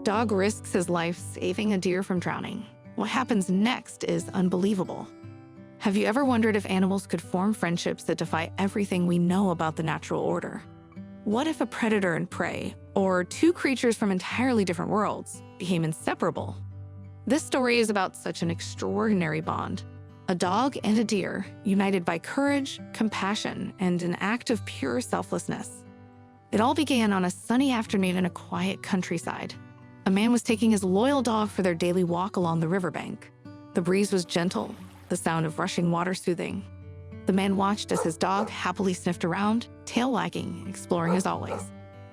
Dog risks his life saving a deer from drowning. What happens next is unbelievable. Have you ever wondered if animals could form friendships that defy everything we know about the natural order? What if a predator and prey, or two creatures from entirely different worlds, became inseparable? This story is about such an extraordinary bond. A dog and a deer, united by courage, compassion, and an act of pure selflessness. It all began on a sunny afternoon in a quiet countryside. A man was taking his loyal dog for their daily walk along the riverbank. The breeze was gentle, the sound of rushing water soothing. The man watched as his dog happily sniffed around, tail wagging, exploring as always.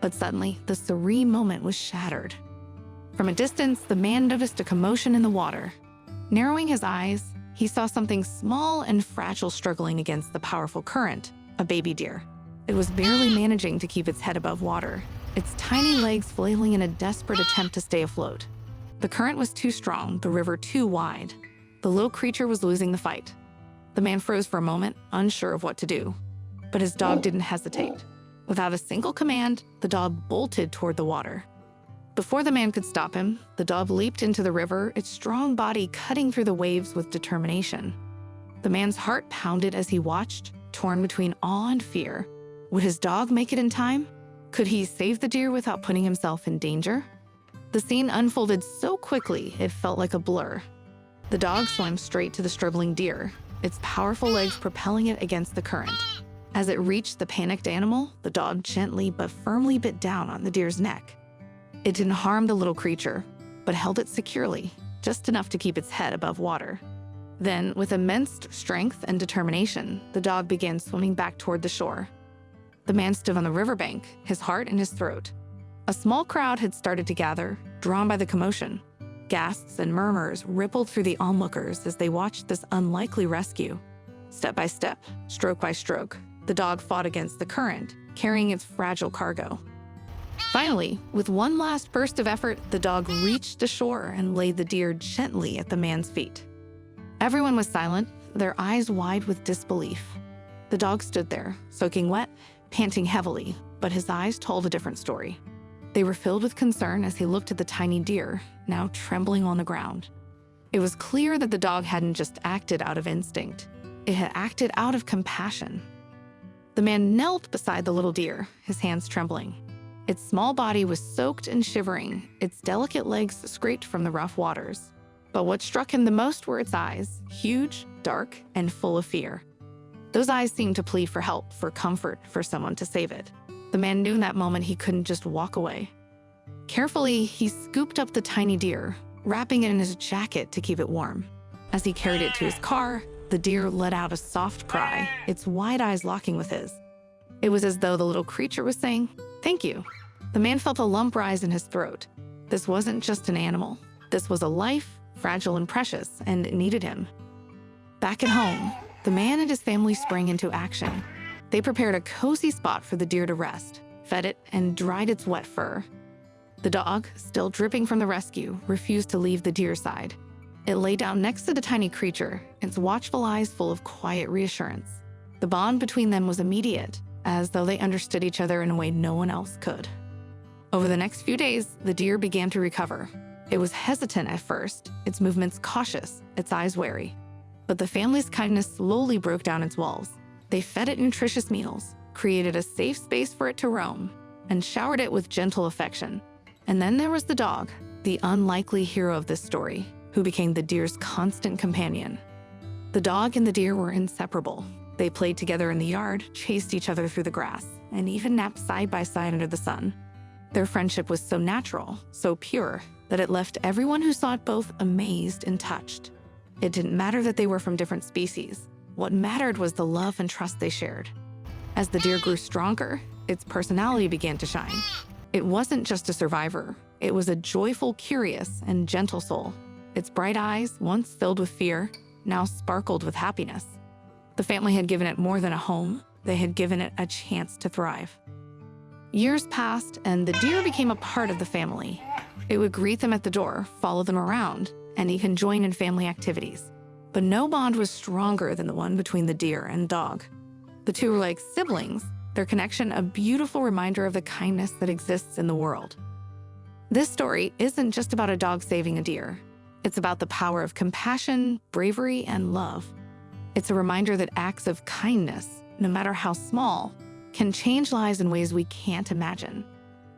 But suddenly, the serene moment was shattered. From a distance, the man noticed a commotion in the water. Narrowing his eyes, he saw something small and fragile struggling against the powerful current, a baby deer. It was barely managing to keep its head above water, its tiny legs flailing in a desperate attempt to stay afloat. The current was too strong, the river too wide. The little creature was losing the fight. The man froze for a moment, unsure of what to do. But his dog didn't hesitate. Without a single command, the dog bolted toward the water. Before the man could stop him, the dog leaped into the river, its strong body cutting through the waves with determination. The man's heart pounded as he watched, torn between awe and fear. Would his dog make it in time? Could he save the deer without putting himself in danger? The scene unfolded so quickly, it felt like a blur. The dog swam straight to the struggling deer, its powerful legs propelling it against the current. As it reached the panicked animal, the dog gently but firmly bit down on the deer's neck. It didn't harm the little creature, but held it securely, just enough to keep its head above water. Then, with immense strength and determination, the dog began swimming back toward the shore. The man stood on the riverbank, his heart in his throat. A small crowd had started to gather, drawn by the commotion. Gasps and murmurs rippled through the onlookers as they watched this unlikely rescue. Step by step, stroke by stroke, the dog fought against the current, carrying its fragile cargo. Finally, with one last burst of effort, the dog reached the shore and laid the deer gently at the man's feet. Everyone was silent, their eyes wide with disbelief. The dog stood there, soaking wet, panting heavily, but his eyes told a different story. They were filled with concern as he looked at the tiny deer, now trembling on the ground. It was clear that the dog hadn't just acted out of instinct. It had acted out of compassion. The man knelt beside the little deer, his hands trembling. Its small body was soaked and shivering, its delicate legs scraped from the rough waters. But what struck him the most were its eyes, huge, dark, and full of fear. Those eyes seemed to plead for help, for comfort, for someone to save it. The man knew in that moment he couldn't just walk away. Carefully, he scooped up the tiny deer, wrapping it in his jacket to keep it warm. As he carried it to his car, the deer let out a soft cry, its wide eyes locking with his. It was as though the little creature was saying, "Thank you." The man felt a lump rise in his throat. This wasn't just an animal. This was a life, fragile and precious, and it needed him. Back at home, the man and his family sprang into action. They prepared a cozy spot for the deer to rest, fed it, and dried its wet fur. The dog, still dripping from the rescue, refused to leave the deer's side. It lay down next to the tiny creature, its watchful eyes full of quiet reassurance. The bond between them was immediate, as though they understood each other in a way no one else could. Over the next few days, the deer began to recover. It was hesitant at first, its movements cautious, its eyes wary. But the family's kindness slowly broke down its walls. They fed it nutritious meals, created a safe space for it to roam, and showered it with gentle affection. And then there was the dog, the unlikely hero of this story, who became the deer's constant companion. The dog and the deer were inseparable. They played together in the yard, chased each other through the grass, and even napped side by side under the sun. Their friendship was so natural, so pure, that it left everyone who saw it both amazed and touched. It didn't matter that they were from different species. What mattered was the love and trust they shared. As the deer grew stronger, its personality began to shine. It wasn't just a survivor. It was a joyful, curious, and gentle soul. Its bright eyes, once filled with fear, now sparkled with happiness. The family had given it more than a home. They had given it a chance to thrive. Years passed, and the deer became a part of the family. It would greet them at the door, follow them around, and even join in family activities. But no bond was stronger than the one between the deer and dog. The two were like siblings, their connection a beautiful reminder of the kindness that exists in the world. This story isn't just about a dog saving a deer. It's about the power of compassion, bravery, and love. It's a reminder that acts of kindness, no matter how small, can change lives in ways we can't imagine.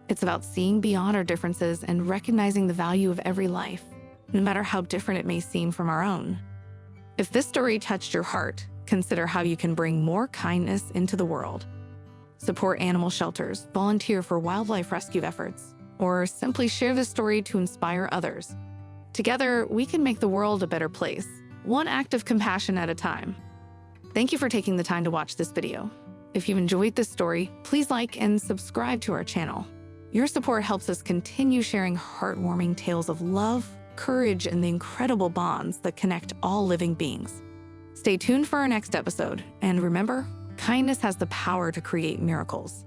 It's about seeing beyond our differences and recognizing the value of every life, no matter how different it may seem from our own. If this story touched your heart, consider how you can bring more kindness into the world. Support animal shelters, volunteer for wildlife rescue efforts, or simply share this story to inspire others. Together, we can make the world a better place, one act of compassion at a time. Thank you for taking the time to watch this video. If you enjoyed this story, please like and subscribe to our channel. Your support helps us continue sharing heartwarming tales of love, courage, and the incredible bonds that connect all living beings. Stay tuned for our next episode, and remember, kindness has the power to create miracles.